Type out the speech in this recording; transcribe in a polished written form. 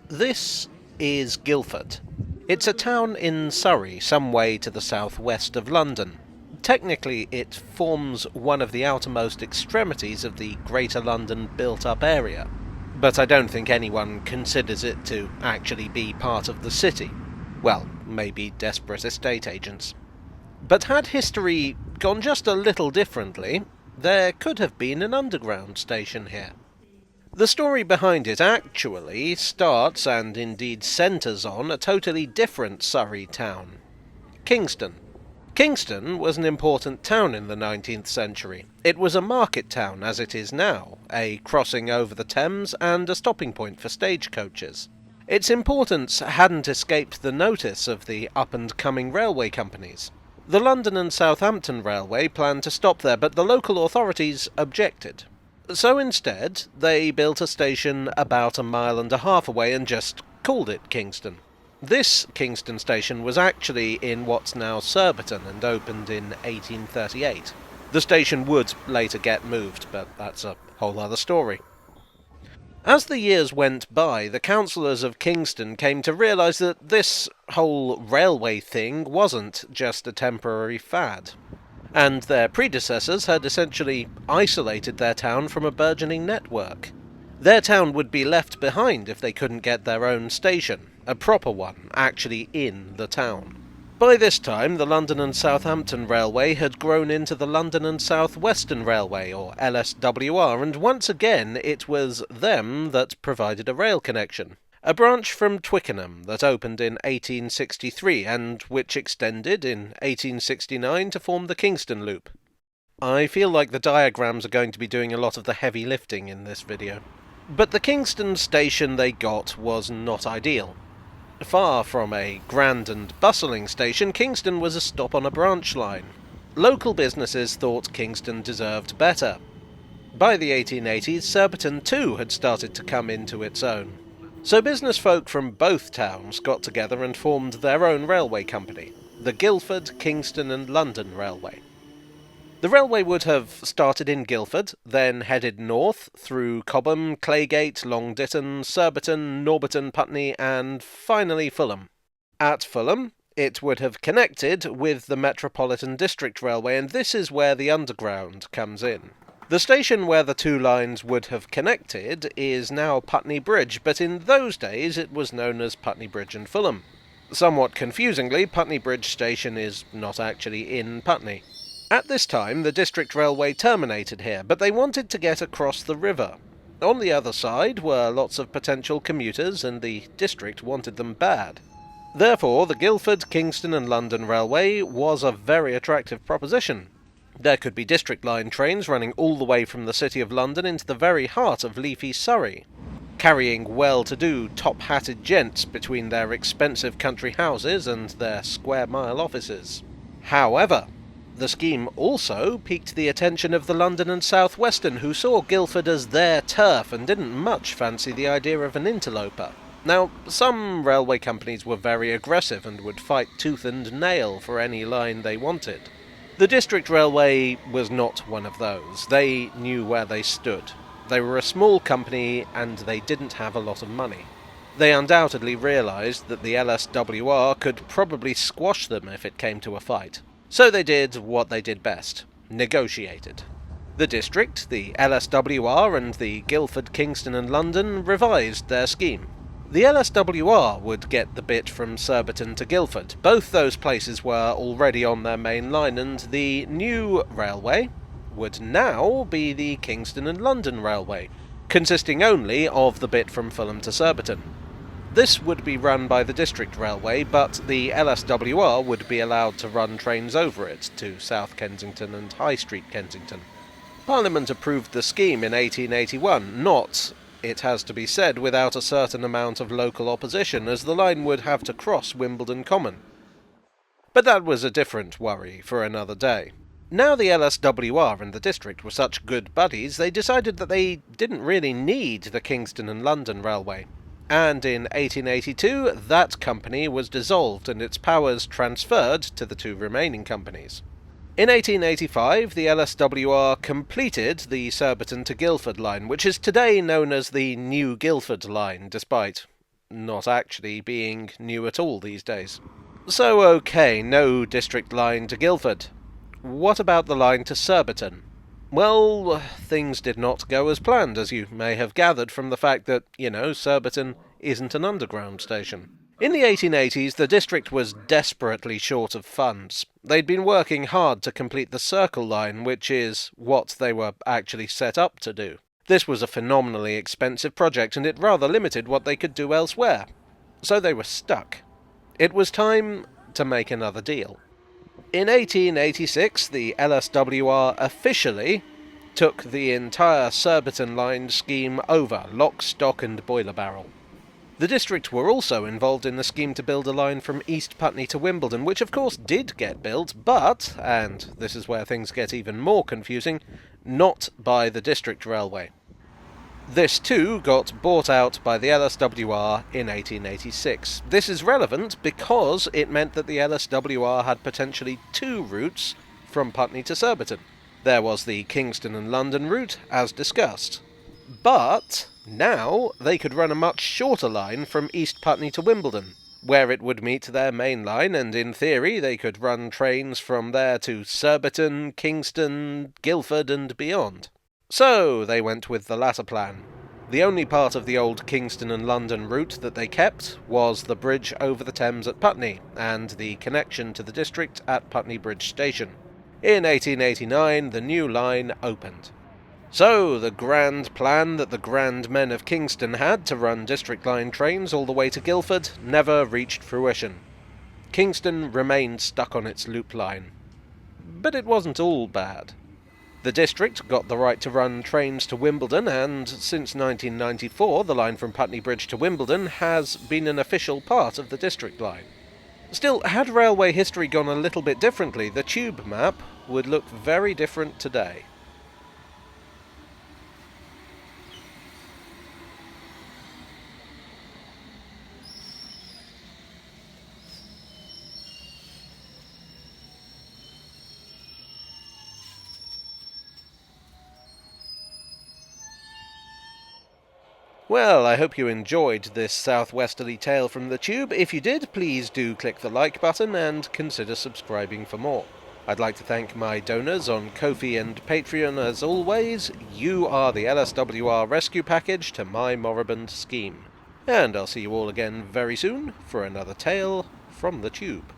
This is Guildford. It's a town in Surrey, some way to the southwest of London. Technically, it forms one of the outermost extremities of the Greater London built-up area, but I don't think anyone considers it to actually be part of the city. Well, maybe desperate estate agents. But had history gone just a little differently, there could have been an underground station here. The story behind it actually starts, and indeed centres on, a totally different Surrey town. Kingston. Kingston was an important town in the 19th century. It was a market town, as it is now, a crossing over the Thames and a stopping point for stagecoaches. Its importance hadn't escaped the notice of the up-and-coming railway companies. The London and Southampton Railway planned to stop there, but the local authorities objected. So instead, they built a station about 1.5 miles away and just called it Kingston. This Kingston station was actually in what's now Surbiton and opened in 1838. The station would later get moved, but that's a whole other story. As the years went by, the councillors of Kingston came to realise that this whole railway thing wasn't just a temporary fad, and their predecessors had essentially isolated their town from a burgeoning network. Their town would be left behind if they couldn't get their own station, a proper one, actually in the town. By this time, the London and Southampton Railway had grown into the London and South Western Railway, or LSWR, and once again it was them that provided a rail connection. A branch from Twickenham that opened in 1863 and which extended in 1869 to form the Kingston Loop. I feel like the diagrams are going to be doing a lot of the heavy lifting in this video. But the Kingston station they got was not ideal. Far from a grand and bustling station, Kingston was a stop on a branch line. Local businesses thought Kingston deserved better. By the 1880s, Surbiton too had started to come into its own. So business folk from both towns got together and formed their own railway company, the Guildford, Kingston and London Railway. The railway would have started in Guildford, then headed north through Cobham, Claygate, Long Ditton, Surbiton, Norbiton, Putney and finally Fulham. At Fulham, it would have connected with the Metropolitan District Railway, and this is where the Underground comes in. The station where the two lines would have connected is now Putney Bridge, but in those days it was known as Putney Bridge and Fulham. Somewhat confusingly, Putney Bridge station is not actually in Putney. At this time, the District Railway terminated here, but they wanted to get across the river. On the other side were lots of potential commuters, and the district wanted them bad. Therefore, the Guildford, Kingston and London Railway was a very attractive proposition. There could be District Line trains running all the way from the City of London into the very heart of leafy Surrey, carrying well-to-do, top-hatted gents between their expensive country houses and their square-mile offices. However, the scheme also piqued the attention of the London and South Western, who saw Guildford as their turf and didn't much fancy the idea of an interloper. Now, some railway companies were very aggressive and would fight tooth and nail for any line they wanted. The District Railway was not one of those. They knew where they stood. They were a small company and they didn't have a lot of money. They undoubtedly realised that the LSWR could probably squash them if it came to a fight. So they did what they did best, negotiated. The district, the LSWR and the Guildford, Kingston and London revised their scheme. The LSWR would get the bit from Surbiton to Guildford. Both those places were already on their main line, and the new railway would now be the Kingston and London Railway, consisting only of the bit from Fulham to Surbiton. This would be run by the District Railway, but the LSWR would be allowed to run trains over it to South Kensington and High Street Kensington. Parliament approved the scheme in 1881, not, it has to be said, without a certain amount of local opposition, as the line would have to cross Wimbledon Common. But that was a different worry for another day. Now the LSWR and the district were such good buddies, they decided that they didn't really need the Kingston and London Railway. And in 1882, that company was dissolved and its powers transferred to the two remaining companies. In 1885, the LSWR completed the Surbiton to Guildford line, which is today known as the New Guildford line, despite not actually being new at all these days. So okay, no district line to Guildford. What about the line to Surbiton? Well, things did not go as planned, as you may have gathered from the fact that, Surbiton isn't an underground station. In the 1880s, the district was desperately short of funds. They'd been working hard to complete the Circle Line, which is what they were actually set up to do. This was a phenomenally expensive project, and it rather limited what they could do elsewhere. So they were stuck. It was time to make another deal. In 1886, the LSWR officially took the entire Surbiton Line scheme over, lock, stock and boiler barrel. The district were also involved in the scheme to build a line from East Putney to Wimbledon, which of course did get built, but, and this is where things get even more confusing, not by the District Railway. This too got bought out by the LSWR in 1886. This is relevant because it meant that the LSWR had potentially two routes from Putney to Surbiton. There was the Kingston and London route, as discussed. But now they could run a much shorter line from East Putney to Wimbledon, where it would meet their main line, and in theory they could run trains from there to Surbiton, Kingston, Guildford and beyond. So they went with the latter plan. The only part of the old Kingston and London route that they kept was the bridge over the Thames at Putney, and the connection to the district at Putney Bridge Station. In 1889 the new line opened. So, the grand plan that the grand men of Kingston had to run District Line trains all the way to Guildford never reached fruition. Kingston remained stuck on its loop line. But it wasn't all bad. The district got the right to run trains to Wimbledon, and since 1994 the line from Putney Bridge to Wimbledon has been an official part of the District Line. Still, had railway history gone a little bit differently, the tube map would look very different today. Well, I hope you enjoyed this southwesterly tale from the tube. If you did, please do click the like button and consider subscribing for more. I'd like to thank my donors on Ko-fi and Patreon as always. You are the LSWR rescue package to my moribund scheme. And I'll see you all again very soon for another tale from the tube.